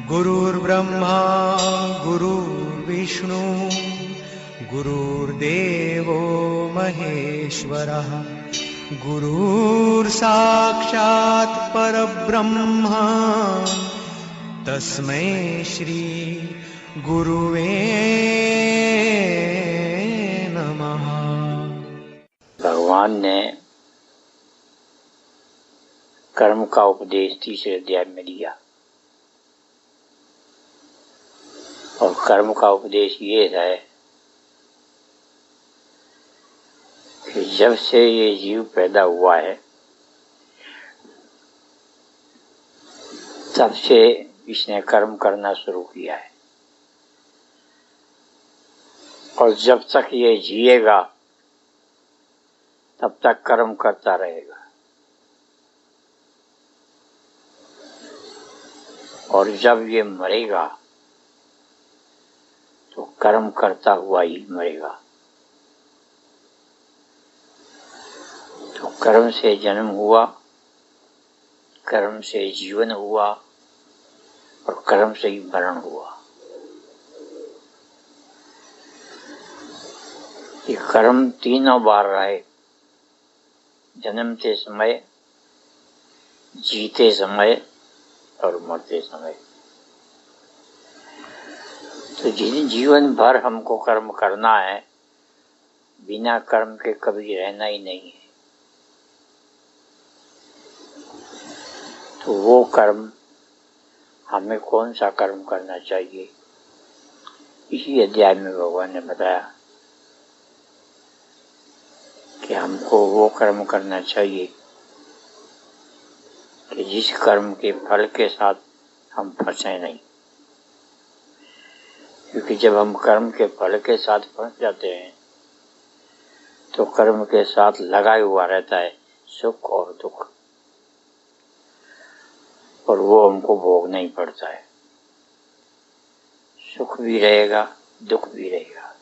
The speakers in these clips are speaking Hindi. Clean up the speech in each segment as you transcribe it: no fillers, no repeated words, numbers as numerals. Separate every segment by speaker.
Speaker 1: गुरुर्ब्रह्मा गुरुर्विष्णु गुरुर्देवो महेश्वरः गुरुर्साक्षात् परब्रह्म तस्मै श्री गुरुवे नमः।
Speaker 2: भगवान ने कर्म का उपदेश तीसरे अध्याय में दिया और कर्म का उपदेश ये है कि जब से ये जीव पैदा हुआ है तब से इसने कर्म करना शुरू किया है और जब तक ये जिएगा तब तक कर्म करता रहेगा और जब ये मरेगा तो कर्म करता हुआ ही मरेगा। तो कर्म से जन्म हुआ, कर्म से जीवन हुआ और कर्म से ही मरण हुआ। ये कर्म तीनों बार रहे, जन्मते समय, जीते समय और मरते समय। तो जीवन भर हमको कर्म करना है, बिना कर्म के कभी रहना ही नहीं है। तो वो कर्म हमें कौन सा कर्म करना चाहिए, इसी अध्याय में भगवान ने बताया कि हमको वो कर्म करना चाहिए कि जिस कर्म के फल के साथ हम फंसे नहीं। क्योंकि जब हम कर्म के फल के साथ फंस जाते हैं तो कर्म के साथ लगा हुआ रहता है सुख और दुख, और वो हमको भोगना ही पड़ता है। सुख भी रहेगा, दुख भी रहेगा।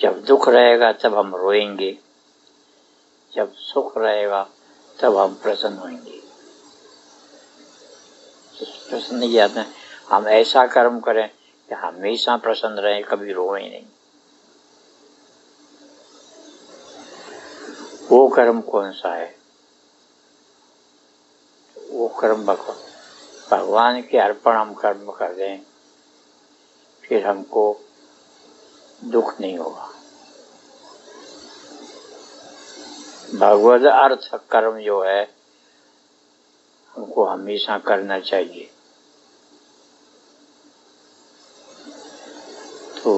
Speaker 2: जब दुख रहेगा तब हम रोएंगे, जब सुख रहेगा तब हम प्रसन्न होंगे। प्रसन्न नहीं जाते हैं, हम ऐसा कर्म करें कि हमेशा प्रसन्न रहे, कभी रोए नहीं। वो कर्म कौन सा है? वो कर्म भगवान के अर्पण हम कर्म कर दें, फिर हमको दुख नहीं होगा। भगवद अर्थ कर्म जो है हमको हमेशा करना चाहिए। तो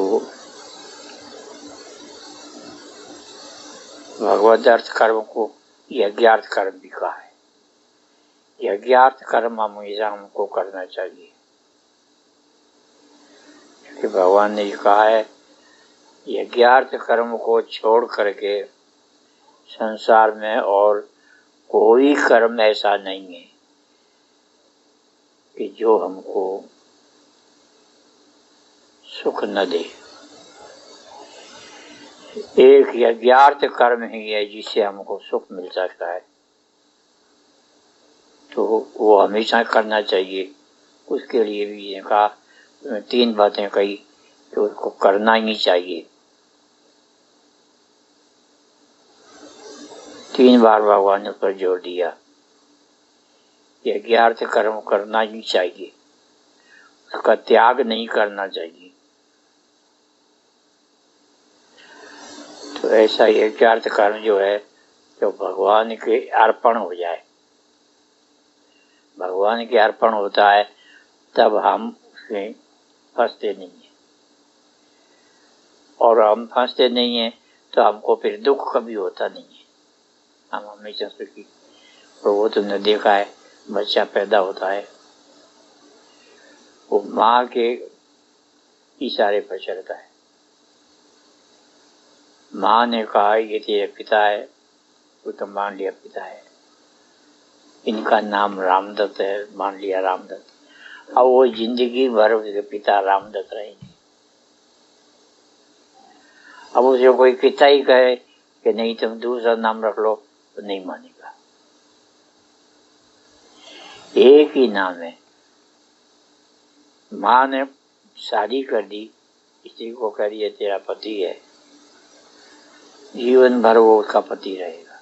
Speaker 2: भगवद अर्थ कर्म को यज्ञार्थ कर्म भी कहा है। यज्ञार्थ कर्म हमेशा हमको करना चाहिए, क्योंकि भगवान ने कहा है यज्ञार्थ कर्म को छोड़ करके संसार में और कोई कर्म ऐसा नहीं है कि जो हमको सुख न दे। एक यज्ञार्थ कर्म ही है जिससे हमको सुख मिल सकता है, तो वो हमेशा करना चाहिए। उसके लिए भी ये कहा, तीन बातें कही कि उसको करना ही चाहिए। तीन बार भगवान ने उस पर जोर दिया, यज्ञार्थ कर्म करना ही चाहिए, उसका त्याग नहीं करना चाहिए। तो ऐसा यज्ञार्थ कर्म जो है जो भगवान के अर्पण हो जाए, भगवान के अर्पण होता है तब हम उसमें फंसते नहीं हैं, और हम फंसते नहीं हैं तो हमको फिर दुख कभी होता नहीं है। हम हमेशा सुखी। और वो तुमने देखा है, बच्चा पैदा होता है वो माँ के इशारे पर चलता है। माँ ने कहा ये तेरे पिता है, वो तो मान लिया पिता है। इनका नाम रामदत्त है, मान लिया रामदत्त। अब वो जिंदगी भर उसके पिता रामदत्त रहेंगे। अब उसे कोई पिता ही कहे कि नहीं तुम दूसरा नाम रख लो तो नहीं मानेगा। एक ही नाम है, माँ ने शादी कर दी, स्त्री को कह रही है तेरा पति है, जीवन भर वो उसका पति रहेगा,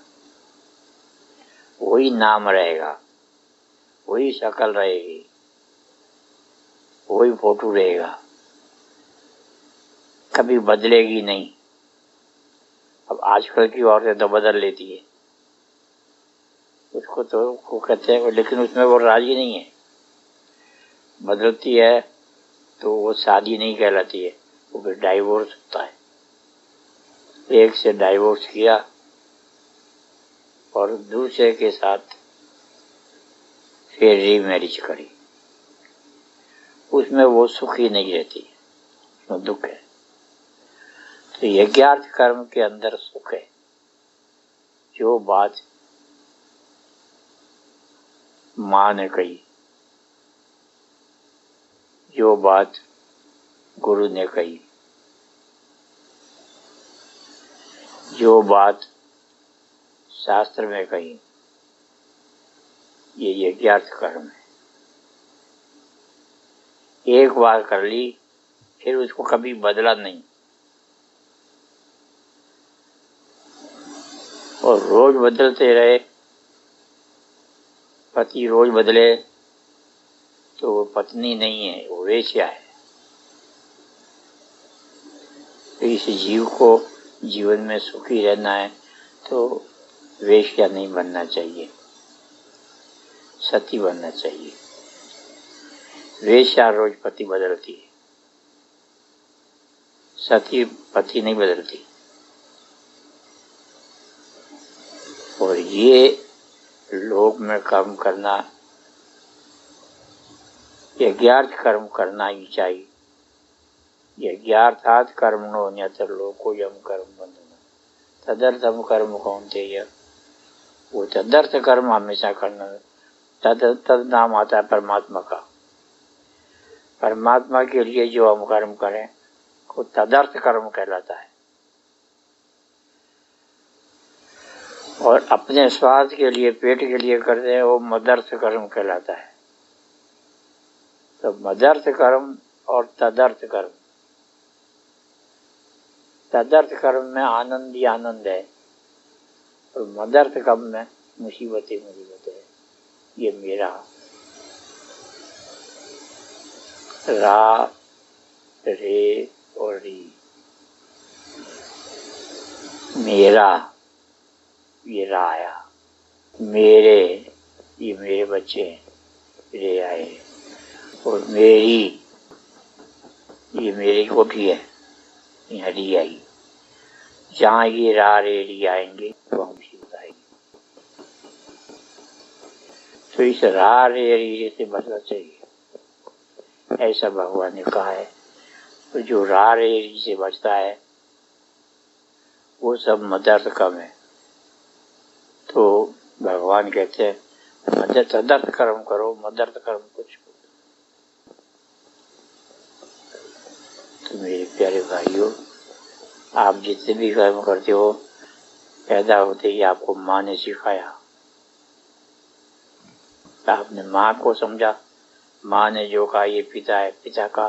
Speaker 2: वही नाम रहेगा, वही शक्ल रहेगी, वही फोटो रहेगा, कभी बदलेगी नहीं। अब आजकल की औरतें तो बदल लेती है, उसको तो वो कहते हैं, लेकिन उसमें वो राजी नहीं है। बदलती है तो वो शादी नहीं कहलाती है, वो फिर डाइवोर्स होता है। एक से डाइवोर्स किया और दूसरे के साथ फिर रीमैरिज करी, उसमें वो सुखी नहीं रहती, उसमें दुख है। तो यज्ञार्थ कर्म के अंदर सुख है। जो बात माँ ने कही, जो बात गुरु ने कही, जो बात शास्त्र में कही, ये यज्ञार्थ कर्म है। एक बार कर ली, फिर उसको कभी बदला नहीं, और रोज बदलते रहे। पति रोज बदले तो वो पत्नी नहीं है, वो वेश्या है। तो इस जीव को जीवन में सुखी रहना है तो वेश्या नहीं बनना चाहिए, सती बनना चाहिए। वेश्या रोज पति बदलती है, सती पति नहीं बदलती। और ये लोक में कर्म करना, यज्ञार्थ कर्म करना ही चाहिए। यज्ञार्थात् कर्मणो न्यत्र लोको यम कर्म बंधना तदर्थम कर्म कौन्तेय। वो तदर्थ कर्म हमेशा करना, तद नाम आता है परमात्मा का। परमात्मा के लिए जो हम कर्म करें वो तदर्थ कर्म कहलाता है, और अपने स्वार्थ के लिए, पेट के लिए करते हैं, वो मदर्थ कर्म कहलाता है। तो मदर्थ कर्म और तदर्थ कर्म, तदर्थ कर्म में आनंद ही आनंद है, और मदर्थ कर्म में मुसीबतें है। ये मेरा रा, रे और री, मेरा ये रा आया, मेरे ये मेरे बच्चे रे आए, और मेरी ये मेरी कोठी है, यहाँ री आई। जहाँ ये रा रे री आएंगे वहाँ मुसीबत आएगी। तो इस रा रे री से बचना चाहिए, ऐसा भगवान ने कहा है। तो जो रा रे री से बचता है वो सब मदर्थ कर्म है। तो भगवान कहते हैं तदर्थ कर्म करो, मदर्थ कर्म कुछ। तो मेरे प्यारे भाइयों, आप जितने भी कर्म करते हो, पैदा होते ही आपको माँ ने सिखाया। आपने माँ को समझा, माँ ने जो कहा ये पिता है, पिता का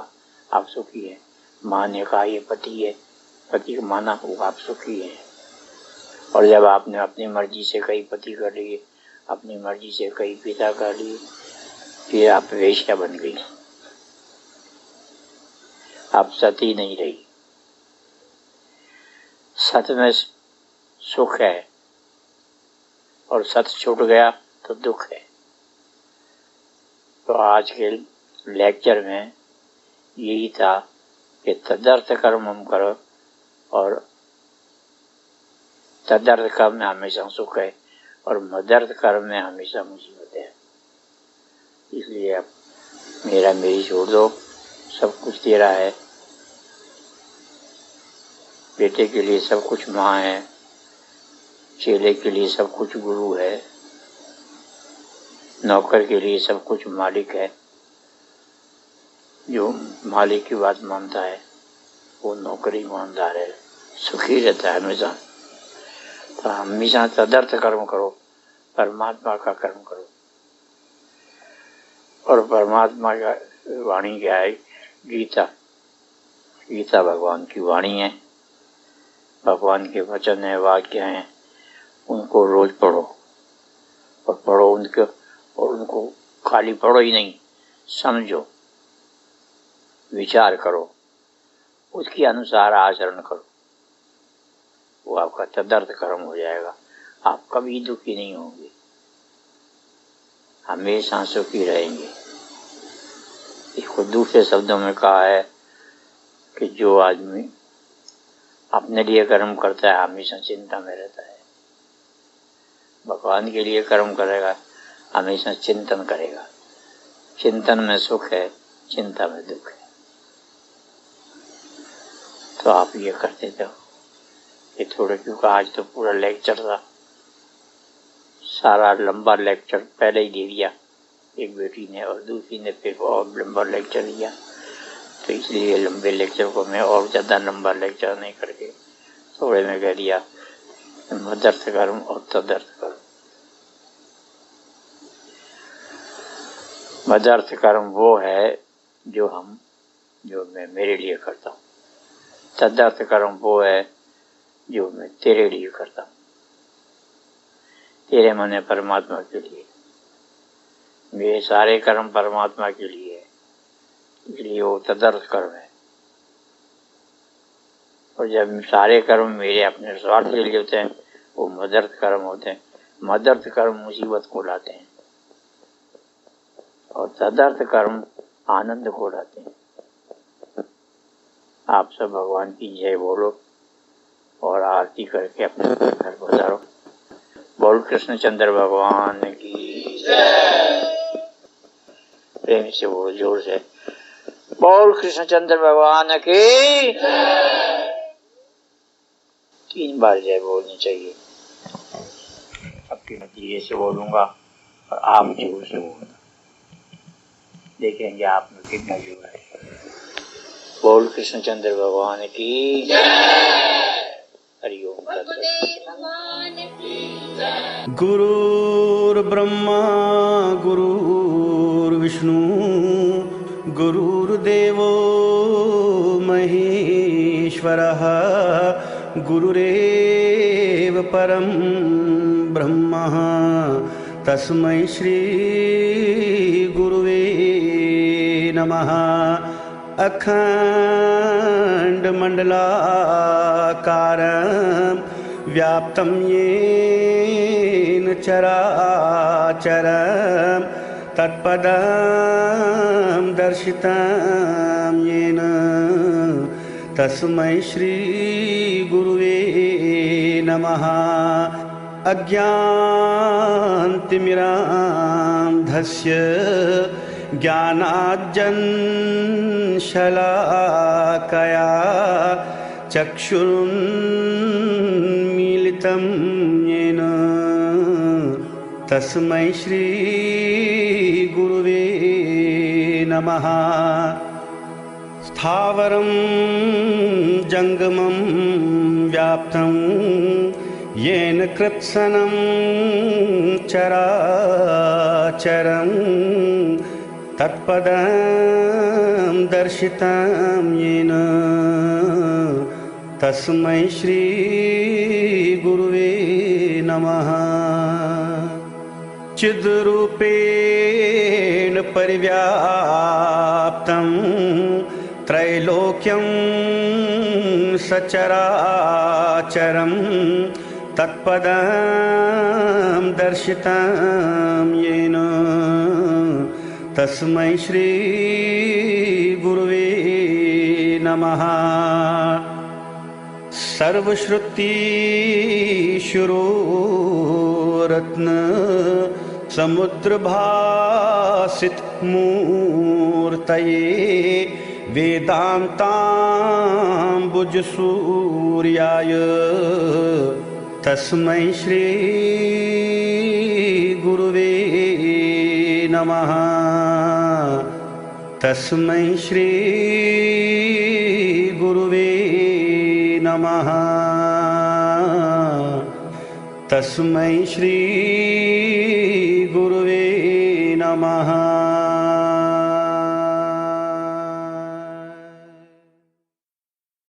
Speaker 2: आप सुखी है। माँ ने कहा ये पति है, पति को माना वो आप सुखी है। और जब आपने अपनी मर्जी से कई पति कर लिए, अपनी मर्जी से कई पिता कर लिए, फिर आप वेश्या बन गई, आप सती नहीं रही। सत में सुख है, और सत छूट गया तो दुख है। तो आज के लेक्चर में यही था कि तदर्थ कर्म हम करो, और तदर्थ कर्म में हमेशा सुख है, और मदर्थ कर्म में हमेशा मुसीबत है। इसलिए अब मेरी छोड़ दो, सब कुछ तेरा है। बेटे के लिए सब कुछ माँ है, चेले के लिए सब कुछ गुरु है, नौकर के लिए सब कुछ मालिक है। जो मालिक की बात मानता है वो नौकर ईमानदार है, सुखी रहता है हमेशा। तो हमेशा तदर्थ कर्म करो, परमात्मा का कर्म करो, और परमात्मा का वाणी क्या है? गीता। गीता भगवान की वाणी है, भगवान के वचन है, वाक्य हैं। उनको रोज पढ़ो और पढ़ो उनके, और उनको खाली पढ़ो ही नहीं, समझो, विचार करो, उसके अनुसार आचरण करो। वो आपका तदर्थ कर्म हो जाएगा। आप कभी दुखी नहीं होंगे, हमेशा सुखी रहेंगे। इसको दूसरे शब्दों में कहा है कि जो आदमी अपने लिए कर्म करता है हमेशा चिंता में रहता है, भगवान के लिए कर्म करेगा हमेशा चिंतन करेगा। चिंतन में सुख है, चिंता में दुख है। तो आप ये करते जाओ। ये थोड़े, क्योंकि आज तो पूरा लेक्चर था, सारा लंबा लेक्चर पहले ही दे दिया एक बेटी ने, और दूसरी ने फिर और लंबा लेक्चर दिया। तो इसलिए लंबे लेक्चर को मैं और ज़्यादा लंबा लेक्चर नहीं करके थोड़े में कह दिया, मदर्थ कर्म और तदर्थ कर्म। मदर्थ कर्म वो है जो मैं मेरे लिए करता हूँ, तदर्थ कर्म वो है जो मैं तेरे लिए करता हूँ, तेरे मन परमात्मा के लिए। मेरे सारे कर्म परमात्मा के लिए है, इसलिए वो तदर्थ कर्म है। और जब सारे कर्म मेरे अपने स्वार्थ के लिए होते हैं वो मदर्थ कर्म होते हैं। मदर्थ कर्म मुसीबत को लाते हैं और तदर्थ कर्म आनंद को लाते हैं। आप सब भगवान की जय बोलो और आरती करके अपने घर पधारो। बोल कृष्णचंद्र भगवान की जय। प्रेम से बोलो, जोर से बोल कृष्णचंद्र भगवान की जय। 3 बार जय बोलनी चाहिए। आपके नतीजे से बोलूंगा और आप जोर से बोलना, देखेंगे आप में कितना जोर है। बोल कृष्णचंद्र भगवान की जय। हरि ओम।
Speaker 1: गुरुर्ब्रह्मा गुरुर्विष्णु गुरुर्देवो महेश्वरः गुरुरेव परं ब्रह्म तस्मै श्री गुरुवे नमः। अखण्डमण्डलाकारं व्याप्तं येन चराचरं तत्पदं दर्शितं येन तस्मै श्री गुरुवे नमः। अज्ञानतिमिरान्धस्य ज्ञानाञ्जनशलाकया चक्षुरुन्मीलितं येन तस्मै श्री गुरुवे नमः। स्थावरं जङ्गमं व्याप्तं येन कृत्स्नं चराचरं तत्पदं दर्शितं येन तस्मै श्री गुरुवे नमः। चिद्रूपेण परिव्याप्तं त्रैलोक्यं सचराचरं तत्पदं दर्शितं येन तस्मै श्री गुरुवे नमः। सर्वश्रुतिशुरोरत्न समुद्रभासित मूर्तये वेदान्ताम्बुजसूर्याय तस्मै श्री गुरुवे नमः। तस्मै श्री गुरुवे नमः। तस्मै श्री गुरुवे नमः।